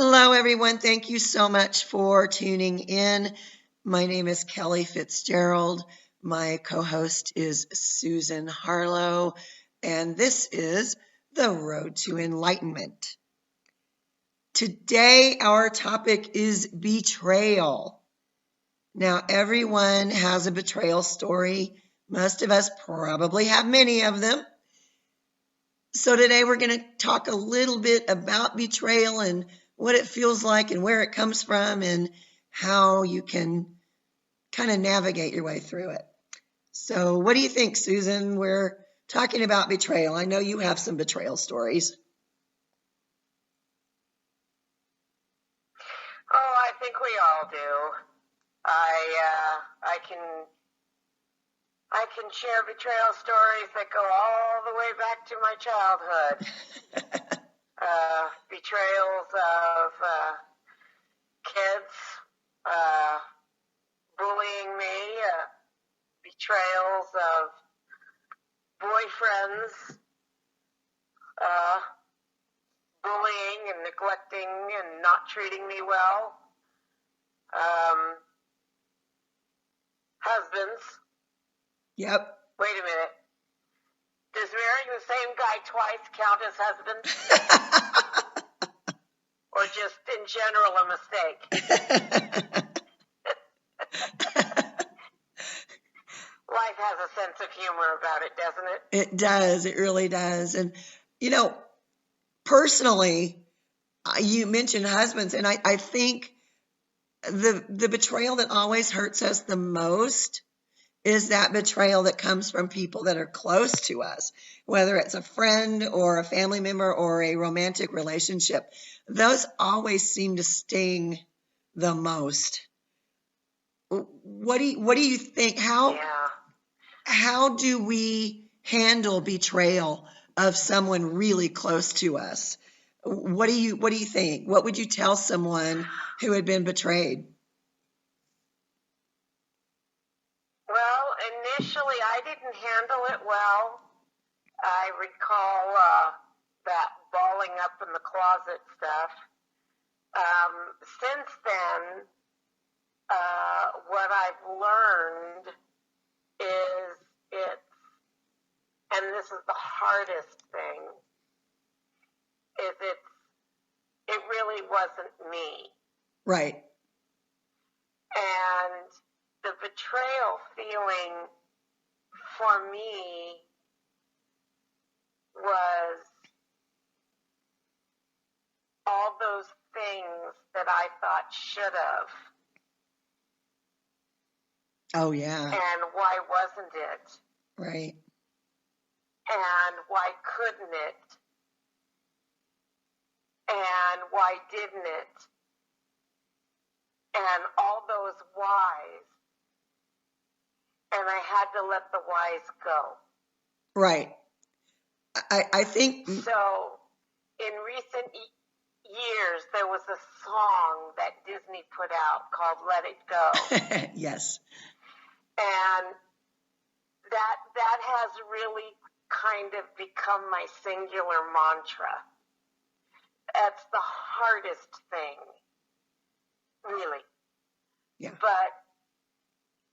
Hello, everyone. Thank you so much for tuning in. My name is Kelly Fitzgerald. My co-host is Susan Harlow, and this is The Road to Enlightenment. Today, our topic is betrayal. Now, everyone has a betrayal story. Most of us probably have many of them. So today we're going to talk a little bit about betrayal and what it feels like and where it comes from and how you can kind of navigate your way through it. So what do you think, Susan? We're talking about betrayal. I know you have some betrayal stories. Oh, I think we all do. I can share betrayal stories that go all the way back to my childhood. Betrayals of kids bullying me, betrayals of boyfriends bullying and neglecting and not treating me well. Husbands. Yep. Wait a minute. Does marrying the same guy twice count as husband? Or just in general a mistake? Life has a sense of humor about it, doesn't it? It does. It really does. And, you know, personally, you mentioned husbands, and I think the betrayal that always hurts us the most is that betrayal that comes from people that are close to us, whether it's a friend or a family member or a romantic relationship. Those always seem to sting the most. What do you think? How do we handle betrayal of someone really close to us? What do you think? What would you tell someone who had been betrayed? Well, initially I didn't handle it well. I recall that balling up in the closet stuff. Since then, what I've learned is and this is the hardest thing, is it really wasn't me. Right. And the betrayal feeling for me was all those things that I thought should have. Oh, yeah. And why wasn't it? Right. And why couldn't it? And why didn't it? And all those whys. And I had to let the whys go. Right. I think... So, in recent years, there was a song that Disney put out called Let It Go. Yes. And that has really kind of become my singular mantra. That's the hardest thing, really. Yeah. But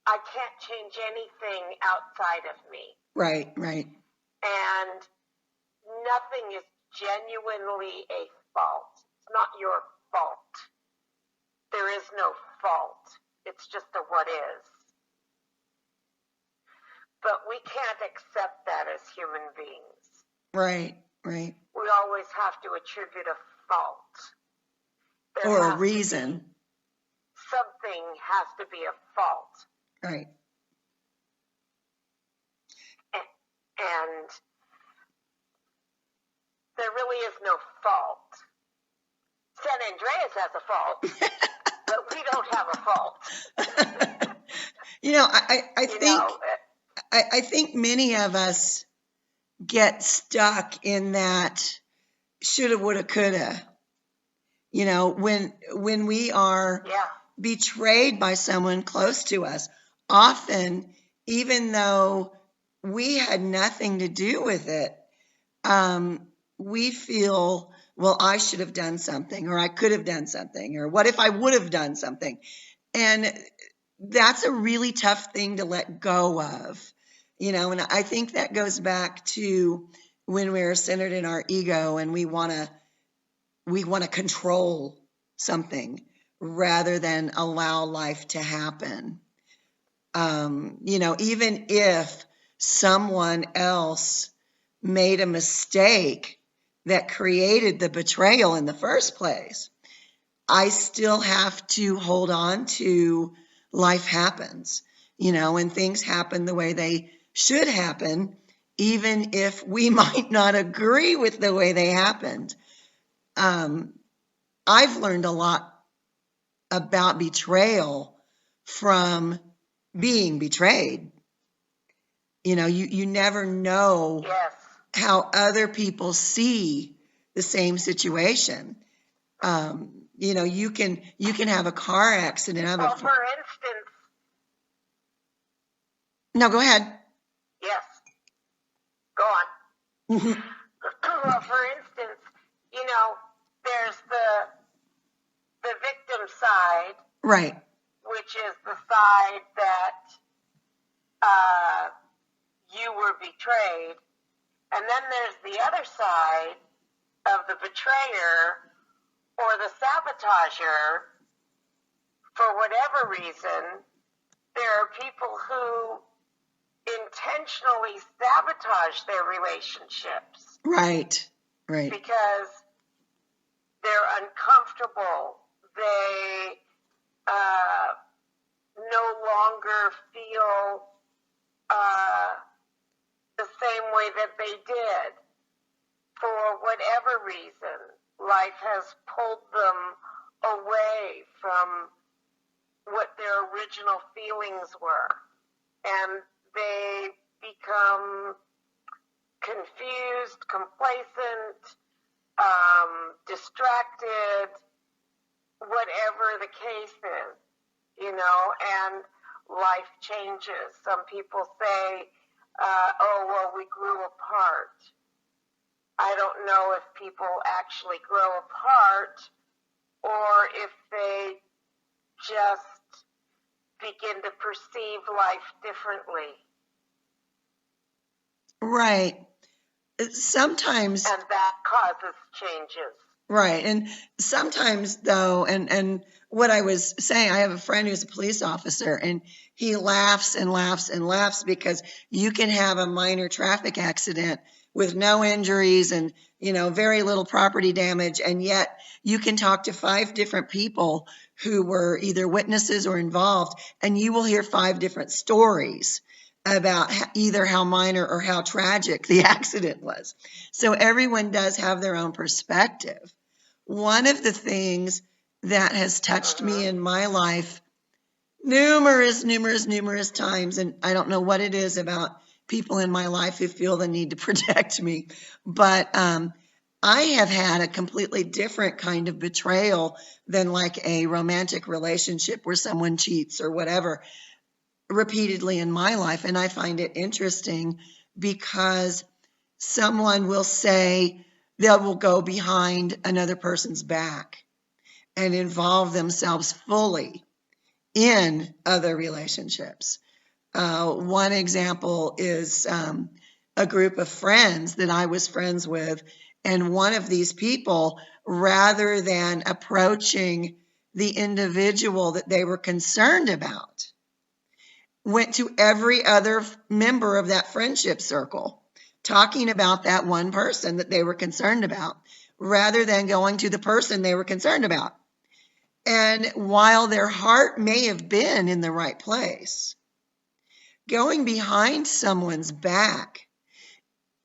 I can't change anything outside of me. Right. And nothing is genuinely a fault. It's not your fault. There is no fault. It's just a what is. But we can't accept that as human beings. Right. We always have to attribute a fault. Or a reason. Something has to be a fault. Right. And there really is no fault. San Andreas has a fault, but we don't have a fault. I think many of us get stuck in that shoulda, woulda, coulda. When we are betrayed by someone close to us, often, even though we had nothing to do with it, we feel well, I should have done something, or I could have done something, or what if I would have done something? And that's a really tough thing to let go of, and I think that goes back to when we're centered in our ego and we want to control something rather than allow life to happen. Even if someone else made a mistake that created the betrayal in the first place, I still have to hold on to life happens, and things happen the way they should happen, even if we might not agree with the way they happened. I've learned a lot about betrayal from being betrayed. You never know Yes. how other people see the same situation. You can have a car accident. Well, for instance, No, go ahead. yes, go on. Well, for instance, there's the victim side, Right. which is the side that you were betrayed, and then there's the other side of the betrayer or the sabotager. For whatever reason, there are people who intentionally sabotage their relationships. Right. Because they're uncomfortable. They no longer feel the same way that they did. For whatever reason, life has pulled them away from what their original feelings were. And they become confused, complacent, distracted, whatever the case is, and life changes. Some people say, oh, well, we grew apart. I don't know if people actually grow apart or if they just begin to perceive life differently. Right. Sometimes. And that causes changes. Right. And sometimes, though, and what I was saying, I have a friend who's a police officer, and he laughs and laughs and laughs because you can have a minor traffic accident with no injuries and, very little property damage. And yet you can talk to 5 different people who were either witnesses or involved, and you will hear 5 different stories about either how minor or how tragic the accident was. So everyone does have their own perspective. One of the things that has touched me in my life numerous times, and I don't know what it is about people in my life who feel the need to protect me, but I have had a completely different kind of betrayal than like a romantic relationship where someone cheats or whatever repeatedly in my life. And I find it interesting because someone will say they will go behind another person's back and involve themselves fully in other relationships. One example is a group of friends that I was friends with, and one of these people, rather than approaching the individual that they were concerned about, went to every other member of that friendship circle, talking about that one person that they were concerned about, rather than going to the person they were concerned about. And while their heart may have been in the right place, going behind someone's back,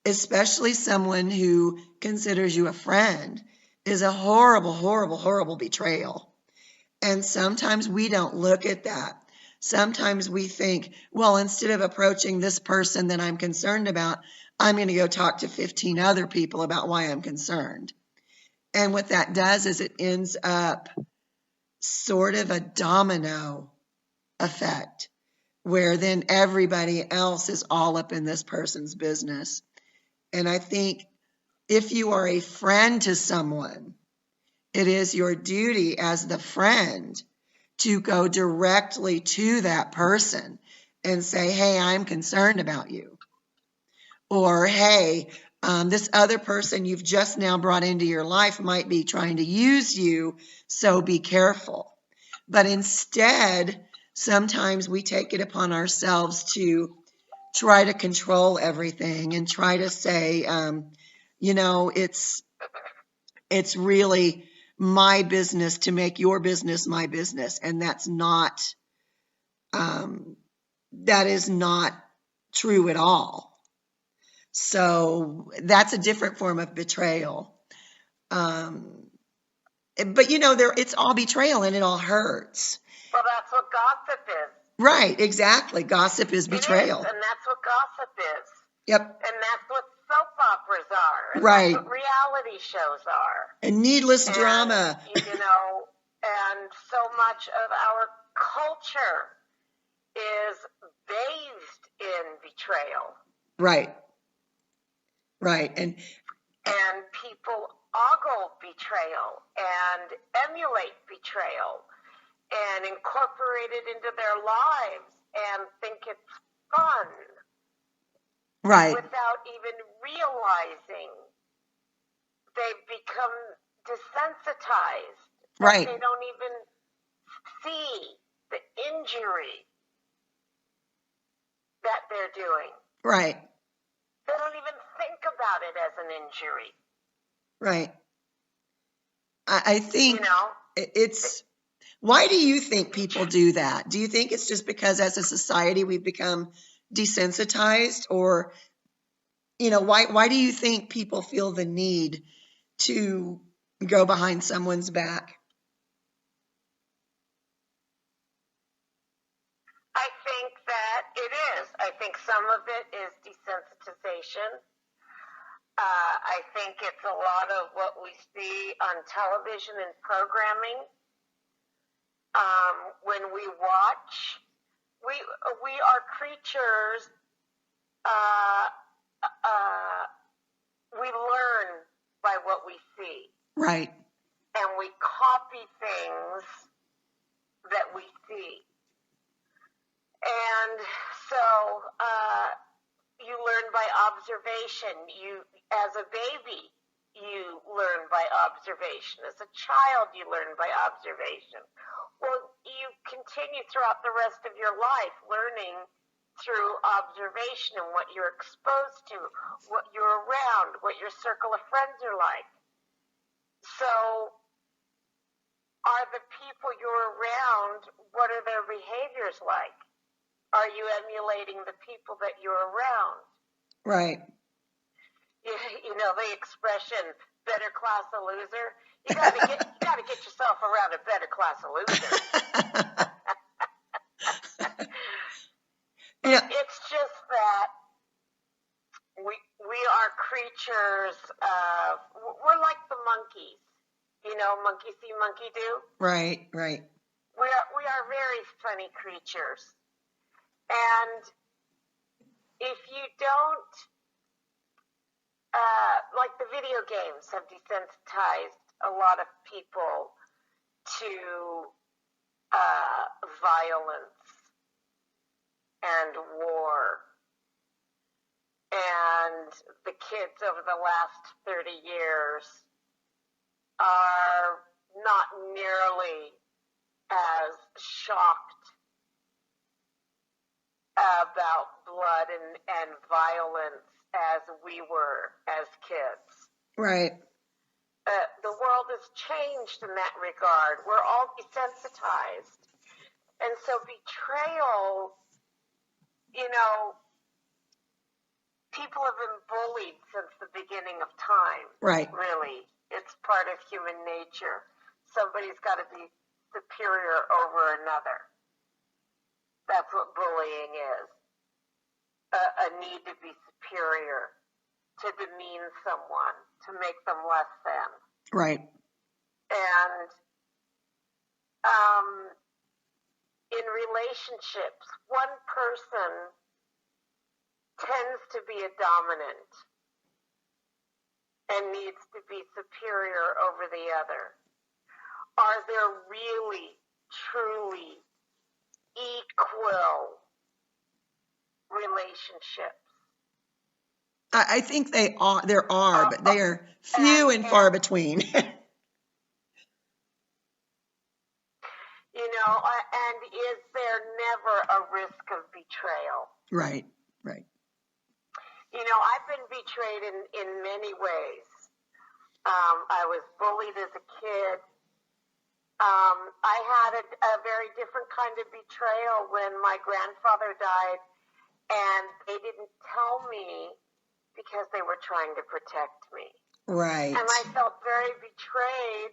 especially someone who considers you a friend, is a horrible betrayal. And sometimes we don't look at that. Sometimes we think, well, instead of approaching this person that I'm concerned about, I'm going to go talk to 15 other people about why I'm concerned. And what that does is it ends up sort of a domino effect, where then everybody else is all up in this person's business. And I think if you are a friend to someone, it is your duty as the friend to go directly to that person and say, hey, I'm concerned about you. Or, hey, this other person you've just now brought into your life might be trying to use you, so be careful. But instead, sometimes we take it upon ourselves to try to control everything and try to say, it's really my business to make your business my business, and that is not true at all. So that's a different form of betrayal. But it's all betrayal and it all hurts. Well, that's what gossip is. Right, exactly. Gossip is betrayal. It is, and that's what gossip is. Yep. And that's what soap operas are. And right. That's what reality shows are. And needless drama. And so much of our culture is bathed in betrayal. Right. Right. And people ogle betrayal and emulate betrayal and incorporate it into their lives and think it's fun. Right. Without even realizing they've become desensitized. Right. They don't even see the injury that they're doing. Right. They don't even think about it as an injury. Right. I think it's... Why do you think people do that? Do you think it's just because as a society we've become desensitized, or why do you think people feel the need to go behind someone's back? I think that it is. I think some of it is desensitization. I think it's a lot of what we see on television and programming. When we watch, we are creatures. We learn by what we see. Right. And we copy things that we see. And so you learn by observation. As a baby, you learn by observation. As a child, you learn by observation. Well, you continue throughout the rest of your life learning through observation and what you're exposed to, what you're around, what your circle of friends are like. So, are the people you're around, what are their behaviors like? Are you emulating the people that you're around? Right. You know the expression, better class a loser? You gotta get yourself around a better class of losers. Yeah. It's just that we are creatures of, we're like the monkeys. Monkey see, monkey do. Right, right. We are very funny creatures. And if you don't, like the video games have desensitized a lot of people to violence and war. And the kids over the last 30 years are not nearly as shocked about blood and violence as we were as kids. Right. The world has changed in that regard. We're all desensitized. And so betrayal, people have been bullied since the beginning of time. Right. Really. It's part of human nature. Somebody's got to be superior over another. That's what bullying is. A need to be superior, to demean someone, to make them less than. Right. And in relationships, one person tends to be a dominant. and needs to be superior over the other? Are there really, truly equal relationships? I think there are, but they are few and far between. And is there never a risk of betrayal? Right, right. I've been betrayed in many ways. I was bullied as a kid. I had a very different kind of betrayal when my grandfather died, and they didn't tell me because they were trying to protect me. Right. And I felt very betrayed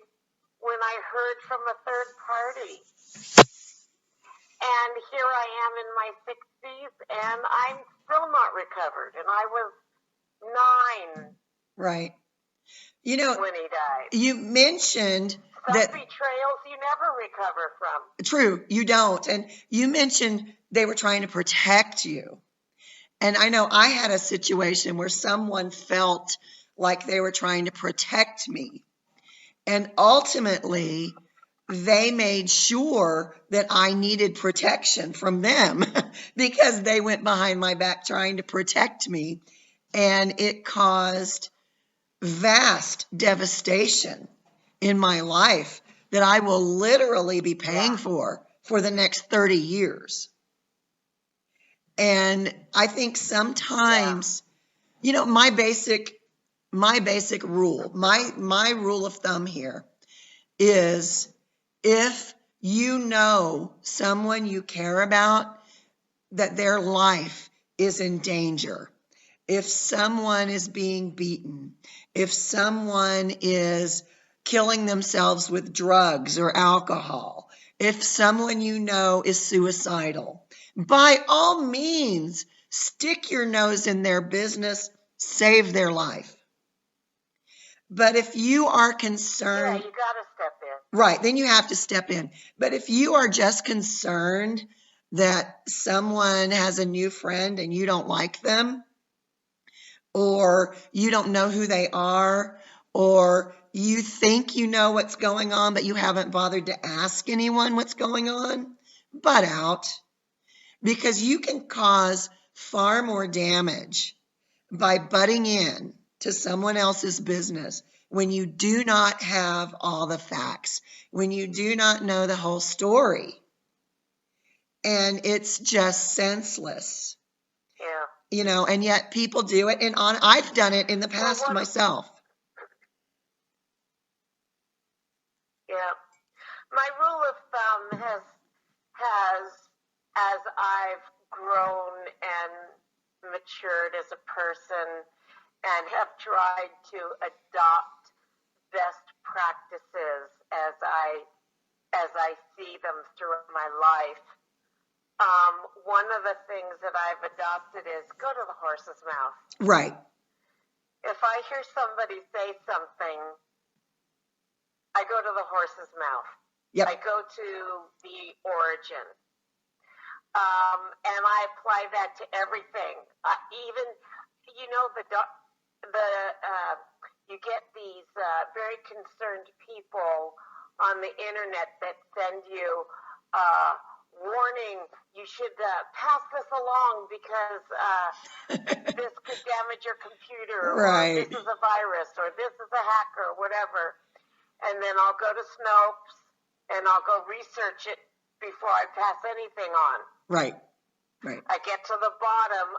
when I heard from a third party. And here I am in my 60s, and I'm still not recovered. And I was 9. Right. When he died. You mentioned some that betrayals you never recover from. True, you don't. And you mentioned they were trying to protect you. And I know I had a situation where someone felt like they were trying to protect me. And ultimately, they made sure that I needed protection from them because they went behind my back trying to protect me. And it caused vast devastation in my life that I will literally be paying for the next 30 years. And I think sometimes, my basic rule, my rule of thumb here is if you know someone you care about, that their life is in danger, if someone is being beaten, if someone is killing themselves with drugs or alcohol, if someone you know is suicidal, by all means, stick your nose in their business, save their life. But if you are concerned... Yeah, you got to step in. Right, then you have to step in. But if you are just concerned that someone has a new friend and you don't like them, or you don't know who they are, or you think you know what's going on, but you haven't bothered to ask anyone what's going on, butt out. Because you can cause far more damage by butting in to someone else's business when you do not have all the facts, when you do not know the whole story. And it's just senseless. Yeah. And yet people do it. And I've done it in the past myself. Yeah. My rule of thumb has, as I've grown and matured as a person and have tried to adopt best practices as I see them through my life, one of the things that I've adopted is go to the horse's mouth. Right. If I hear somebody say something, I go to the horse's mouth. Yep. I go to the origin. And I apply that to everything. Even, you get these very concerned people on the internet that send you warning, you should pass this along because this could damage your computer, right. Or this is a virus, or this is a hacker, or whatever. And then I'll go to Snopes and I'll go research it before I pass anything on. Right. I get to the bottom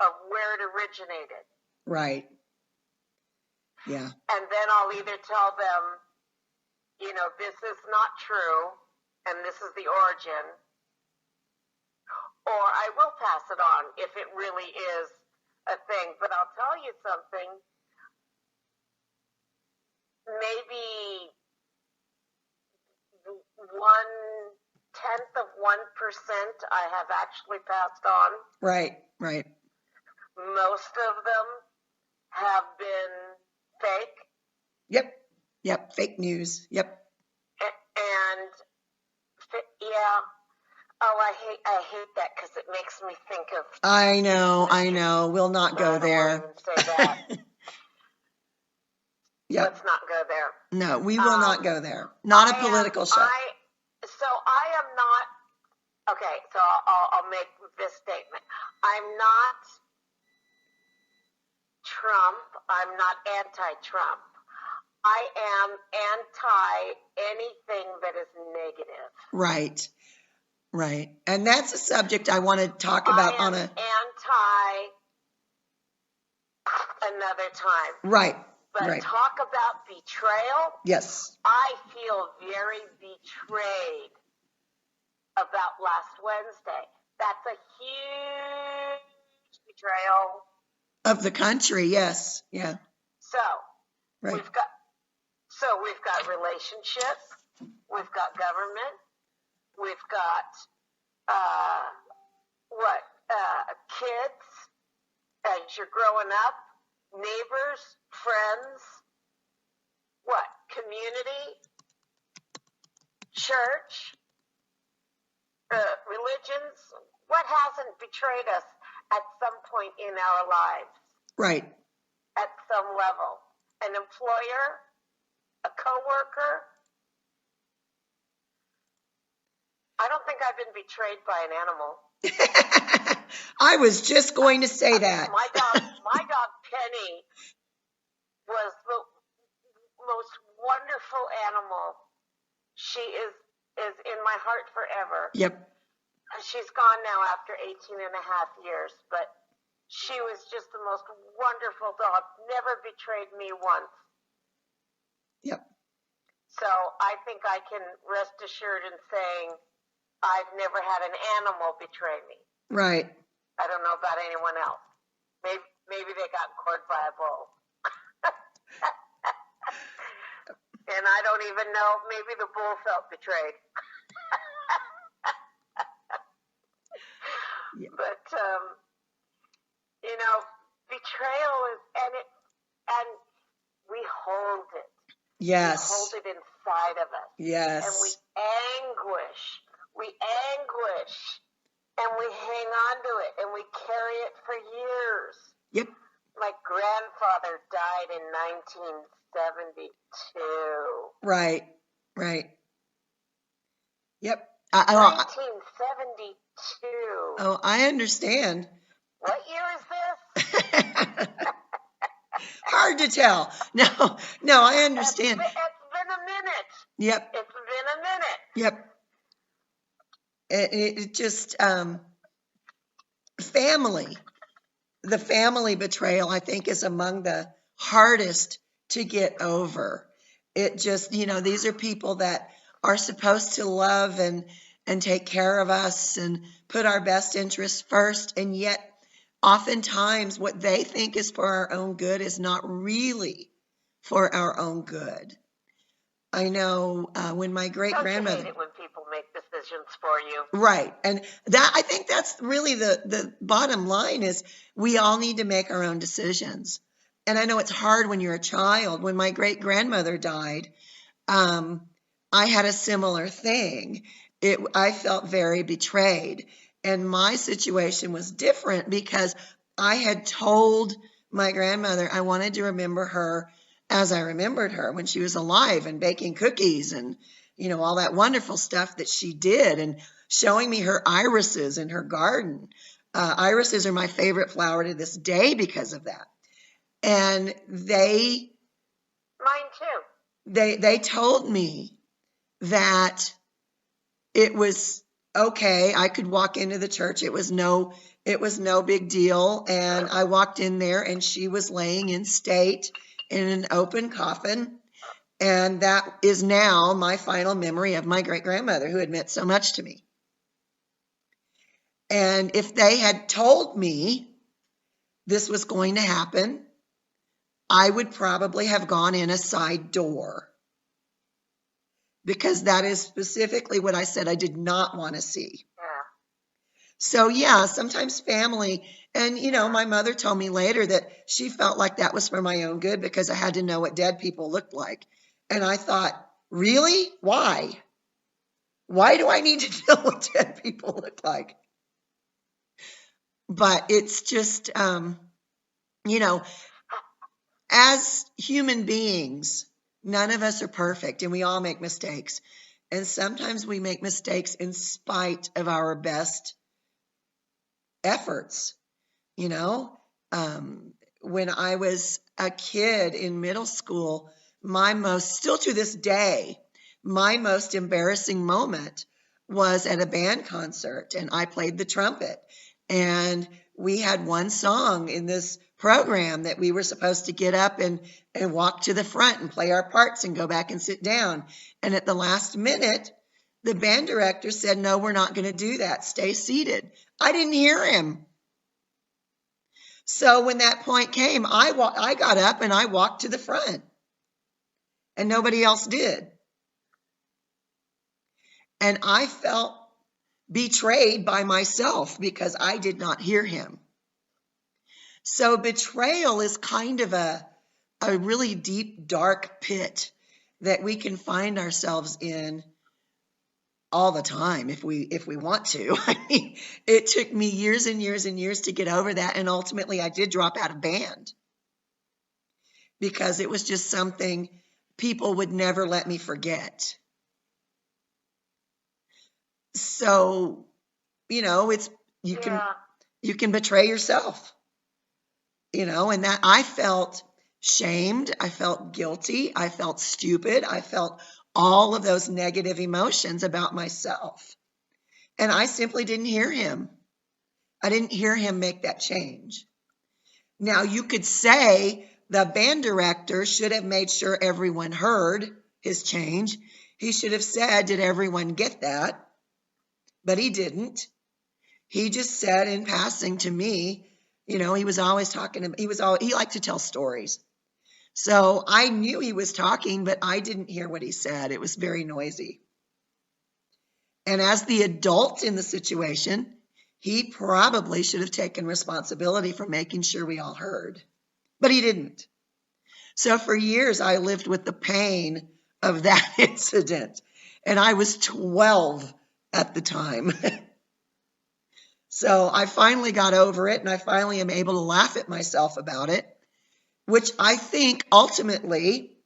of where it originated. Right. Yeah. And then I'll either tell them, this is not true and this is the origin, or I will pass it on if it really is a thing. But I'll tell you something, maybe 1/10 of 1% I have actually passed on. Right. Most of them have been fake. Yep. Fake news. Yep. And yeah. Oh, I hate that because it makes me think of. I know. We'll not go there. I don't want to even say that. Yep. Let's not go there. No, we will not go there. Not a political show. I am not, okay, so I'll make this statement. I'm not Trump. I'm not anti-Trump. I am anti anything that is negative. Right. Right. And that's a subject I want to talk about I am anti another time. Right. But right. talk about betrayal. Yes. I feel very betrayed about last Wednesday. That's a huge betrayal of the country. Yes. Yeah. So right. we've got relationships, we've got government, we've got kids as you're growing up, neighbors, friends, community, church, religions. What hasn't betrayed us at some point in our lives? Right. At some level. An employer, a coworker. I don't think I've been betrayed by an animal. I was just going to say that. My dog Penny was the most wonderful animal. She is in my heart forever. Yep. She's gone now after 18 and a half years, but she was just the most wonderful dog. Never betrayed me once. Yep. So I think I can rest assured in saying I've never had an animal betray me. Right. I don't know about anyone else. Maybe they got caught by a bull. And I don't even know, maybe the bull felt betrayed. Yeah. But, betrayal is, and we hold it. Yes. We hold it inside of us. Yes. And we anguish, and we hang on to it, and we carry it for years. Yep. My grandfather died in 1972. Right. Yep. 1972. Oh, I understand. What year is this? Hard to tell. No, I understand. It's been a minute. Yep. It's been a minute. Yep. It just, family. The family betrayal, I think, is among the hardest to get over. It just, these are people that are supposed to love and take care of us and put our best interests first. And yet, oftentimes, what they think is for our own good is not really for our own good. I know when my great-grandmother... Don't you hate it when people make decisions for you? Right. And I think that's really the bottom line is we all need to make our own decisions. And I know it's hard when you're a child. When my great-grandmother died, I had a similar thing. I felt very betrayed. And my situation was different because I had told my grandmother I wanted to remember her as I remembered her when she was alive and baking cookies and, all that wonderful stuff that she did and showing me her irises in her garden. Irises are my favorite flower to this day because of that. And mine too. They told me that it was okay. I could walk into the church. It was no big deal. And I walked in there and she was laying in state in an open coffin. And that is now my final memory of my great-grandmother who had meant so much to me. And if they had told me this was going to happen, I would probably have gone in a side door. Because that is specifically what I said I did not want to see. Yeah. So yeah, sometimes family, and my mother told me later that she felt like that was for my own good because I had to know what dead people looked like. And I thought, really? Why? Why do I need to know what dead people look like? But it's just, as human beings, none of us are perfect and we all make mistakes. And sometimes we make mistakes in spite of our best efforts. You know, when I was a kid in middle school, still to this day, my most embarrassing moment was at a band concert, and I played the trumpet. And we had one song in this program that we were supposed to get up and walk to the front and play our parts and go back and sit down. And at the last minute, the band director said, "No, we're not going to do that. Stay seated." I didn't hear him. So when that point came, I got up and I walked to the front, and nobody else did. And I felt betrayed by myself because I did not hear him. So betrayal is kind of a really deep, dark pit that we can find ourselves in all the time if we want to. I mean, it took me years and years and years to get over that, and ultimately I did drop out of band because it was just something people would never let me forget. So, it's you can betray yourself. And that I felt shamed, I felt guilty, I felt stupid, I felt all of those negative emotions about myself. And I simply didn't hear him. I didn't hear him make that change. Now, you could say the band director should have made sure everyone heard his change. He should have said, "Did everyone get that?" But he didn't. He just said in passing to me, he was always talking. He liked to tell stories. So I knew he was talking, but I didn't hear what he said. It was very noisy. And as the adult in the situation, he probably should have taken responsibility for making sure we all heard, but he didn't. So for years, I lived with the pain of that incident, and I was 12 at the time. So I finally got over it, and I finally am able to laugh at myself about it, which I think ultimately,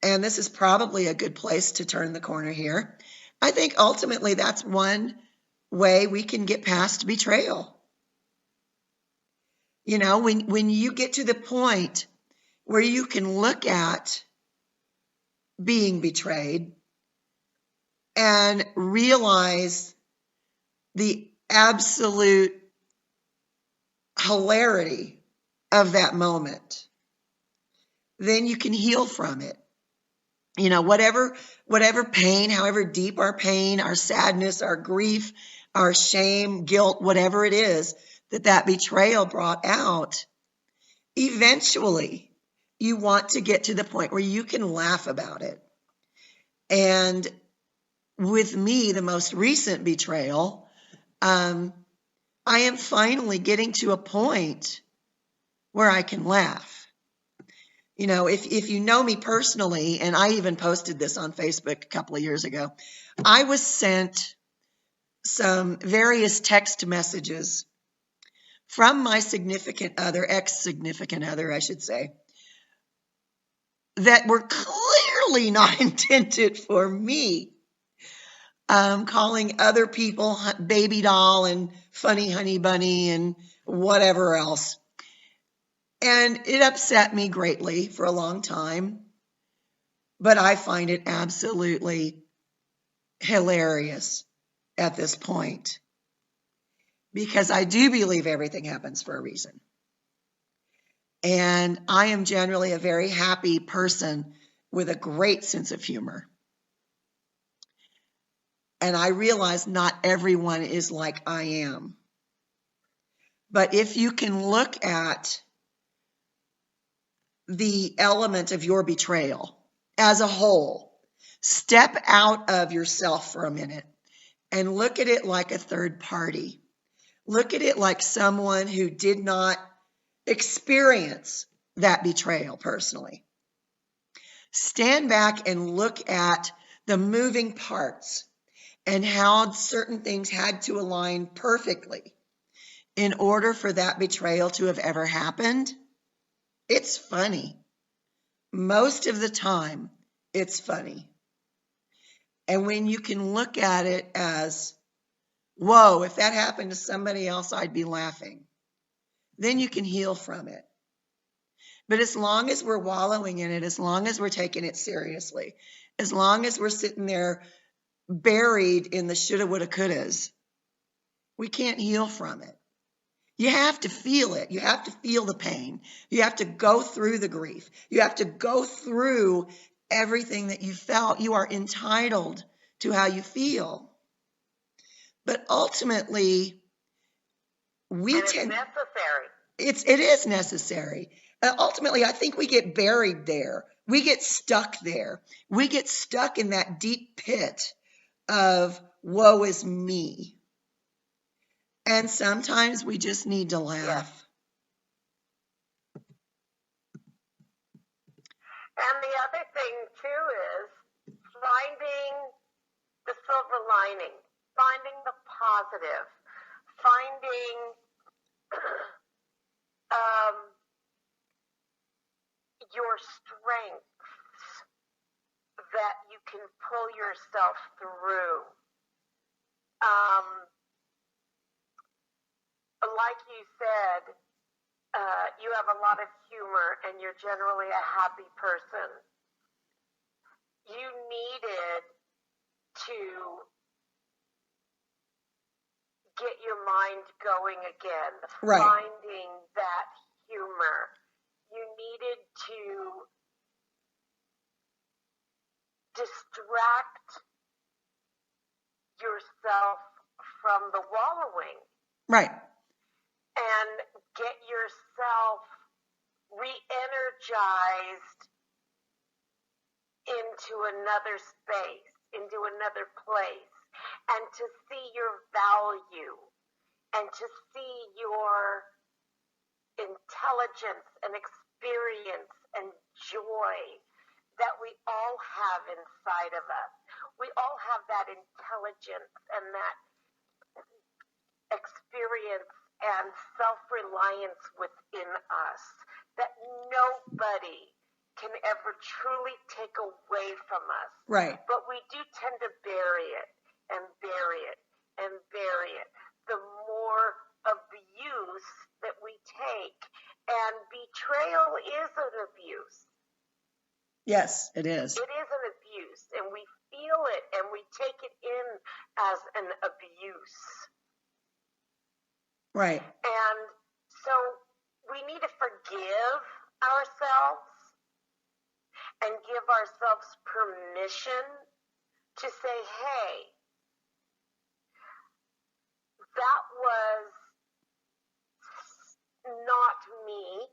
and this is probably a good place to turn the corner here, I think ultimately that's one way we can get past betrayal. When you get to the point where you can look at being betrayed and realize the absolute hilarity of that moment, then you can heal from it. Whatever pain, however deep our pain, our sadness, our grief, our shame, guilt, whatever it is that betrayal brought out, eventually you want to get to the point where you can laugh about it. And with me, the most recent betrayal, I am finally getting to a point where I can laugh. If you know me personally, and I even posted this on Facebook a couple of years ago, I was sent some various text messages from my significant other, ex-significant other, I should say, that were clearly not intended for me, calling other people baby doll and funny honey bunny and whatever else. And it upset me greatly for a long time, but I find it absolutely hilarious at this point because I do believe everything happens for a reason. And I am generally a very happy person with a great sense of humor. And I realize not everyone is like I am. But if you can look at the element of your betrayal as a whole, step out of yourself for a minute and look at it like a third party. Look at it like someone who did not experience that betrayal personally. Stand back and look at the moving parts and how certain things had to align perfectly in order for that betrayal to have ever happened. It's funny. Most of the time, it's funny. And when you can look at it as, whoa, if that happened to somebody else, I'd be laughing, then you can heal from it. But as long as we're wallowing in it, as long as we're taking it seriously, as long as we're sitting there buried in the shoulda, woulda, couldas, we can't heal from it. You have to feel it. You have to feel the pain. You have to go through the grief. You have to go through everything that you felt. You are entitled to how you feel. But ultimately, it's necessary. It is necessary. Ultimately, I think we get buried there. We get stuck there. We get stuck in that deep pit of woe is me. And sometimes we just need to laugh. Yes. And the other thing too is finding the silver lining, finding the positive, finding your strengths that you can pull yourself through. Like you said, you have a lot of humor and you're generally a happy person. You needed to get your mind going again, right. Finding that humor. You needed to distract yourself from the wallowing. Right. And get yourself re-energized into another space, into another place, and to see your value, and to see your intelligence and experience and joy that we all have inside of us. We all have that intelligence and that experience and self-reliance within us that nobody can ever truly take away from us. Right. But we do tend to bury it and bury it and bury it. The more abuse that we take, and betrayal is an abuse. Yes, it is. It is an abuse, and we feel it and we take it in as an abuse. Right. And so we need to forgive ourselves and give ourselves permission to say, hey, that was not me.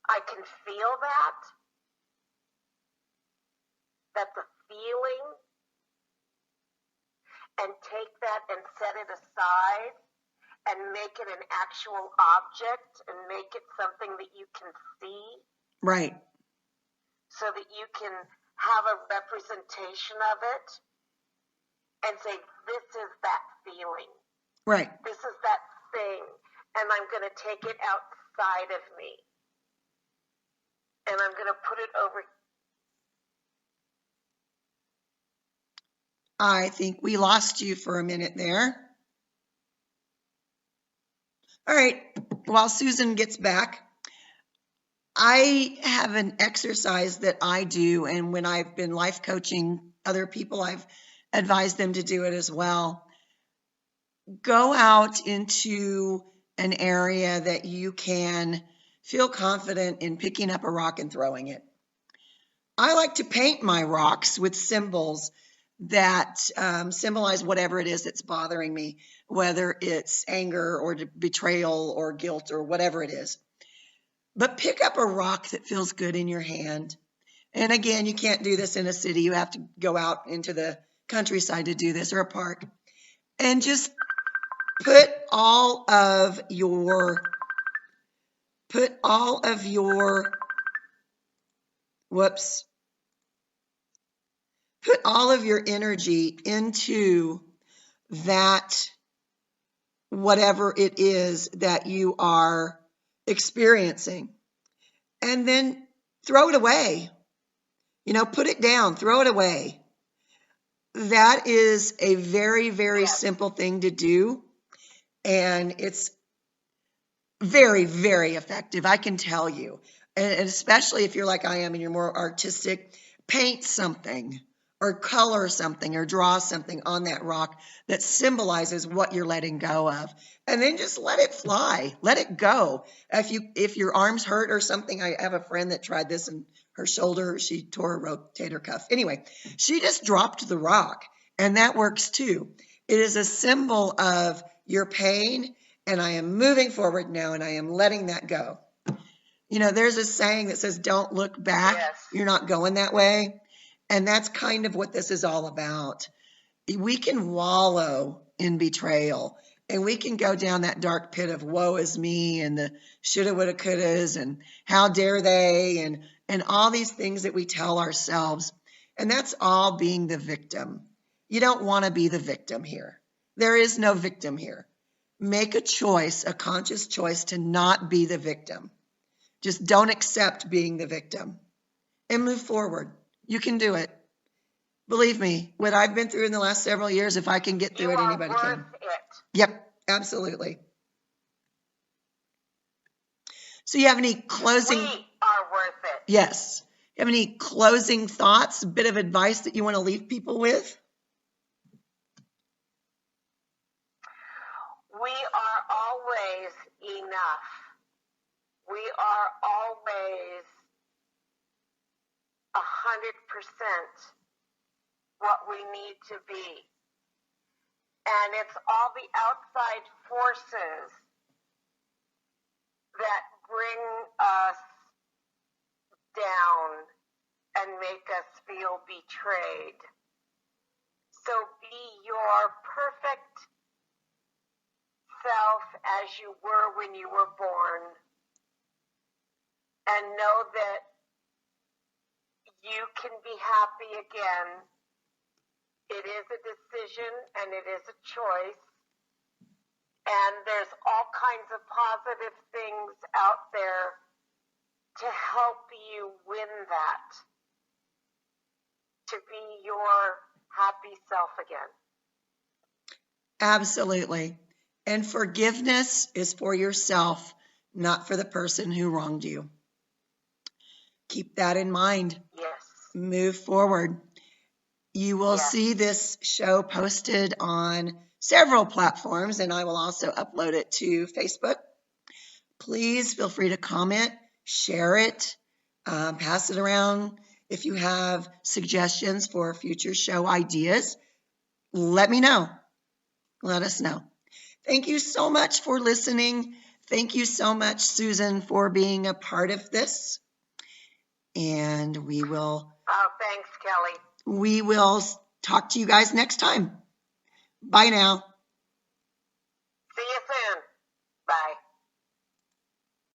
I can feel that. That's a feeling. And take that and set it aside and make it an actual object and make it something that you can see. Right. So that you can have a representation of it and say, this is that feeling. Right. This is that thing. And I'm going to take it outside of me. And I'm going to put it over. I think we lost you for a minute there. All right. While Susan gets back, I have an exercise that I do, and when I've been life coaching other people, I've advised them to do it as well. Go out into an area that you can feel confident in picking up a rock and throwing it. I like to paint my rocks with symbols that symbolize whatever it is that's bothering me, whether it's anger or betrayal or guilt or whatever it is. But pick up a rock that feels good in your hand. And again, you can't do this in a city. You have to go out into the countryside to do this, or a park. And just put all of your energy into that, whatever it is that you are experiencing, and then throw it away. Put it down, throw it away. That is a very, very simple thing to do. And it's very, very effective, I can tell you. And especially if you're like I am and you're more artistic, paint something or color something or draw something on that rock that symbolizes what you're letting go of. And then just let it fly, let it go. If your arms hurt or something, I have a friend that tried this and her shoulder, she tore a rotator cuff. Anyway, she just dropped the rock, and that works too. It is a symbol of your pain, and I am moving forward now, and I am letting that go. There's a saying that says, don't look back. Yes. You're not going that way. And that's kind of what this is all about. We can wallow in betrayal, and we can go down that dark pit of woe is me and the shoulda, woulda, couldas and how dare they and all these things that we tell ourselves. And that's all being the victim. You don't want to be the victim here. There is no victim here. Make a choice, a conscious choice to not be the victim. Just don't accept being the victim and move forward. You can do it. Believe me, what I've been through in the last several years, if I can get through it, anybody can. It. Yep, absolutely. So you have any closing? We are worth it. Yes. You have any closing thoughts, a bit of advice that you want to leave people with? We are always enough. We are always 100% what we need to be. And it's all the outside forces that bring us down and make us feel betrayed. So be your perfect self as you were when you were born, and know that you can be happy again. It is a decision and it is a choice, and there's all kinds of positive things out there to help you win that, to be your happy self again. Absolutely. And forgiveness is for yourself, not for the person who wronged you. Keep that in mind. Yes. Move forward. You will see this show posted on several platforms, and I will also upload it to Facebook. Please feel free to comment, share it, pass it around. If you have suggestions for future show ideas, let me know. Let us know. Thank you so much for listening. Thank you so much, Susan, for being a part of this. And we will... Oh, thanks, Kelly. We will talk to you guys next time. Bye now.